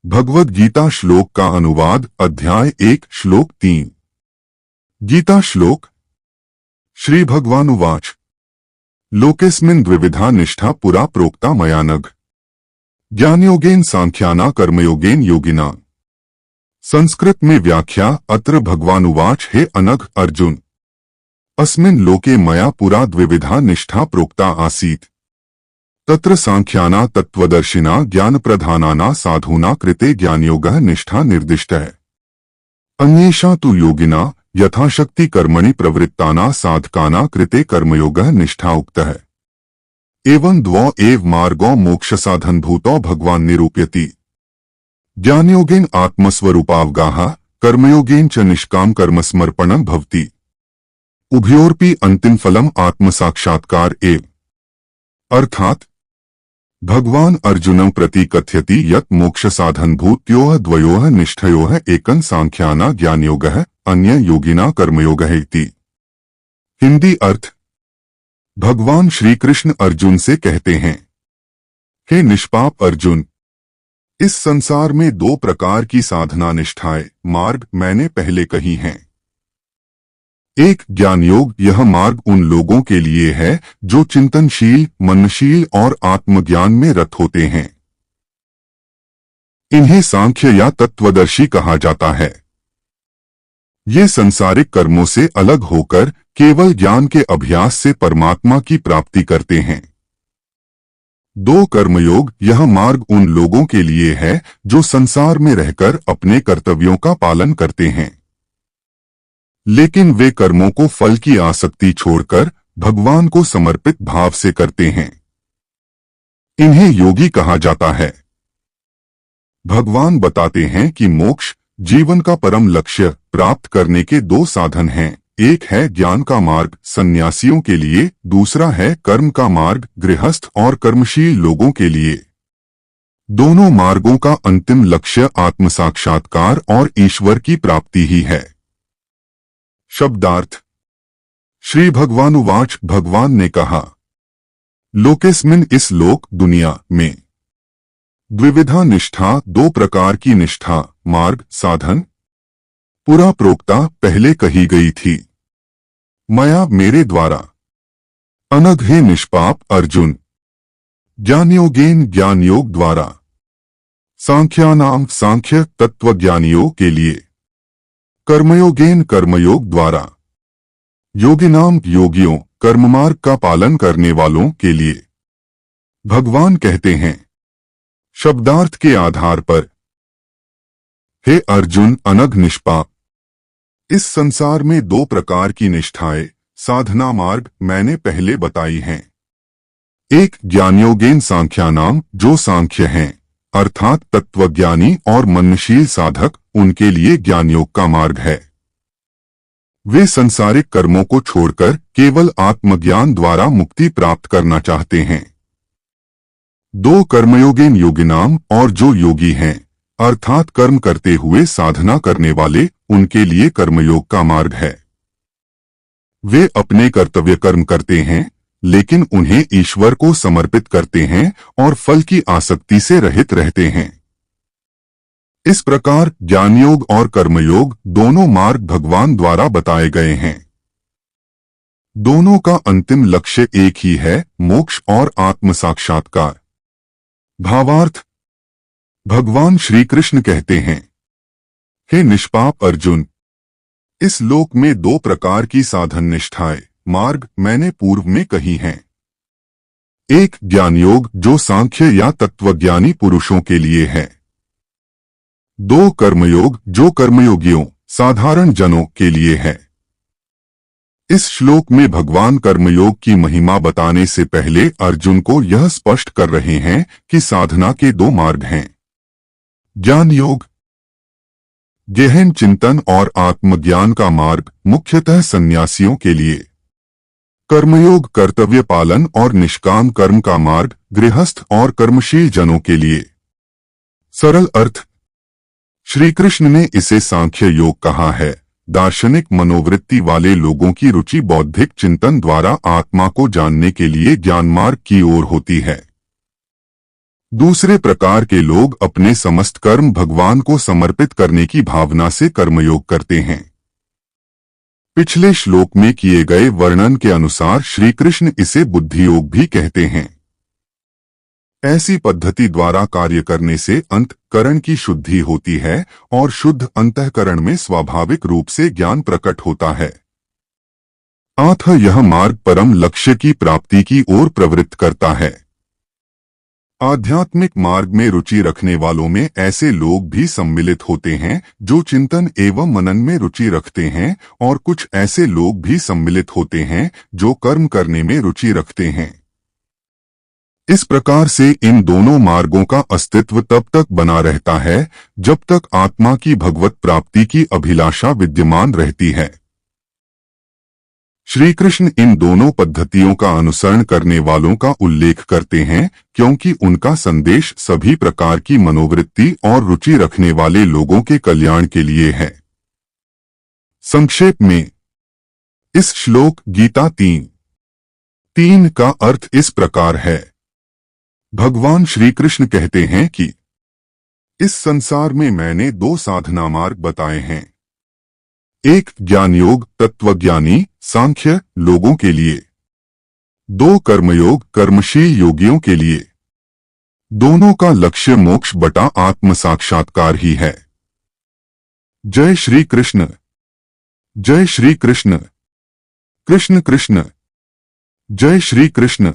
भगवद गीता श्लोक का अनुवाद अध्याय 1 श्लोक 3। गीता श्लोक। श्री भगवानुवाच लोकेस्मिन् द्विविधा निष्ठा पुरा प्रोक्ता मया नघ ज्ञानयोगेन सांख्याना कर्मयोगेन योगिना। संस्कृत में व्याख्या। अत्र भगवानुवाच हे अनघ अर्जुन, अस्मिन् लोके मया पुरा द्विविधा निष्ठा प्रोक्ता आसीत्। तत्र सांख्याना तत्वदर्शिना ज्ञानप्रधानाना साधूना कृते ज्ञानयोगः निष्ठा निर्दिष्टः। अन्येषां तु योगिना यथाशक्ति कर्मणि प्रवृत्ताना साधकाना कृते कर्मयोगः निष्ठा उक्तः। एवं द्वौ एव मार्गौ मोक्षसाधनभूतौ भगवान् निरूपयति। ज्ञानयोगेन आत्मस्वरूपावगाहः, कर्मयोगेन च निष्काम कर्मसमर्पणं भवति। उभयोरपि अंतिम फलम आत्मसाक्षात्कार एव। अर्थात भगवान अर्जुनं प्रति कथयति यत् मोक्षसाधनभूत्योः द्वयोः निष्ठयोः एकं सांख्याना ज्ञानयोगः अन्य योगिना कर्मयोगः इति। हिंदी अर्थ। भगवान श्री कृष्ण अर्जुन से कहते हैं, हे निष्पाप अर्जुन, इस संसार में दो प्रकार की साधना निष्ठाएं मार्ग मैंने पहले कही हैं। एक ज्ञान योग, यह मार्ग उन लोगों के लिए है जो चिंतनशील, मननशील और आत्मज्ञान में रत होते हैं। इन्हें सांख्य या तत्वदर्शी कहा जाता है। ये संसारिक कर्मों से अलग होकर केवल ज्ञान के अभ्यास से परमात्मा की प्राप्ति करते हैं। दो कर्मयोग, यह मार्ग उन लोगों के लिए है जो संसार में रहकर अपने कर्तव्यों का पालन करते हैं, लेकिन वे कर्मों को फल की आसक्ति छोड़कर भगवान को समर्पित भाव से करते हैं। इन्हें योगी कहा जाता है। भगवान बताते हैं कि मोक्ष, जीवन का परम लक्ष्य प्राप्त करने के दो साधन हैं। एक है ज्ञान का मार्ग सन्यासियों के लिए, दूसरा है कर्म का मार्ग गृहस्थ और कर्मशील लोगों के लिए। दोनों मार्गों का अंतिम लक्ष्य आत्मसाक्षात्कार और ईश्वर की प्राप्ति ही है। शब्दार्थ। श्री भगवानुवाच, भगवान ने कहा, लोकेस्मिन, इस लोक दुनिया में, द्विविधा निष्ठा, दो प्रकार की निष्ठा मार्ग साधन, पुरा प्रोक्ता, पहले कही गई थी, मया, मेरे द्वारा, अनघ, हे निष्पाप अर्जुन, ज्ञानयोगेन, ज्ञान योग द्वारा, सांख्यानाम, सांख्य तत्वज्ञानियों के लिए, कर्मयोगेन, कर्मयोग द्वारा, योगिनाम, योगियों, कर्ममार्ग का पालन करने वालों के लिए। भगवान कहते हैं, शब्दार्थ के आधार पर, हे अर्जुन, अनघ निष्पाप, इस संसार में दो प्रकार की निष्ठाएं साधना मार्ग मैंने पहले बताई हैं। एक ज्ञानयोगेन सांख्यानाम, जो सांख्य हैं अर्थात तत्वज्ञानी और मननशील साधक, उनके लिए ज्ञानयोग का मार्ग है। वे संसारिक कर्मों को छोड़कर केवल आत्मज्ञान द्वारा मुक्ति प्राप्त करना चाहते हैं। दो कर्मयोगेन योगिनाम, और जो योगी हैं अर्थात कर्म करते हुए साधना करने वाले, उनके लिए कर्मयोग का मार्ग है। वे अपने कर्तव्य कर्म करते हैं, लेकिन उन्हें ईश्वर को समर्पित करते हैं और फल की आसक्ति से रहित रहते हैं। इस प्रकार ज्ञानयोग और कर्मयोग दोनों मार्ग भगवान द्वारा बताए गए हैं। दोनों का अंतिम लक्ष्य एक ही है, मोक्ष और आत्म साक्षात्कार। भावार्थ। भगवान श्री कृष्ण कहते हैं, हे निष्पाप अर्जुन, इस लोक में दो प्रकार की साधन निष्ठाएं मार्ग मैंने पूर्व में कही हैं। एक ज्ञानयोग, जो सांख्य या तत्वज्ञानी पुरुषों के लिए है। दो कर्मयोग, जो कर्मयोगियों साधारण जनों के लिए है। इस श्लोक में भगवान कर्मयोग की महिमा बताने से पहले अर्जुन को यह स्पष्ट कर रहे हैं कि साधना के दो मार्ग हैं। ज्ञान योग, गहन चिंतन और आत्मज्ञान का मार्ग मुख्यतः सन्यासियों के लिए। कर्मयोग, कर्तव्य पालन और निष्काम कर्म का मार्ग गृहस्थ और कर्मशील जनों के लिए। सरल अर्थ। श्री कृष्ण ने इसे सांख्य योग कहा है। दार्शनिक मनोवृत्ति वाले लोगों की रुचि बौद्धिक चिंतन द्वारा आत्मा को जानने के लिए ज्ञान मार्ग की ओर होती है। दूसरे प्रकार के लोग अपने समस्त कर्म भगवान को समर्पित करने की भावना से कर्मयोग करते हैं। पिछले श्लोक में किए गए वर्णन के अनुसार श्री कृष्ण इसे बुद्धि योग भी कहते हैं। ऐसी पद्धति द्वारा कार्य करने से अंतःकरण की शुद्धि होती है और शुद्ध अंतःकरण में स्वाभाविक रूप से ज्ञान प्रकट होता है। अतः यह मार्ग परम लक्ष्य की प्राप्ति की ओर प्रवृत्त करता है। आध्यात्मिक मार्ग में रुचि रखने वालों में ऐसे लोग भी सम्मिलित होते हैं जो चिंतन एवं मनन में रुचि रखते हैं, और कुछ ऐसे लोग भी सम्मिलित होते हैं जो कर्म करने में रुचि रखते हैं। इस प्रकार से इन दोनों मार्गों का अस्तित्व तब तक बना रहता है जब तक आत्मा की भगवत प्राप्ति की अभिलाषा विद्यमान रहती है। श्री कृष्ण इन दोनों पद्धतियों का अनुसरण करने वालों का उल्लेख करते हैं क्योंकि उनका संदेश सभी प्रकार की मनोवृत्ति और रुचि रखने वाले लोगों के कल्याण के लिए है। संक्षेप में इस श्लोक गीता 3:3 का अर्थ इस प्रकार है। भगवान श्री कृष्ण कहते हैं कि इस संसार में मैंने 2 साधना मार्ग बताए हैं, एक ज्ञान योग तत्वज्ञानी सांख्य लोगों के लिए, 2 कर्मयोग कर्मशील योगियों के लिए। दोनों का लक्ष्य मोक्ष बटा आत्म साक्षात्कार ही है। जय श्री कृष्ण, जय श्री कृष्ण, कृष्ण कृष्ण, जय श्री कृष्ण।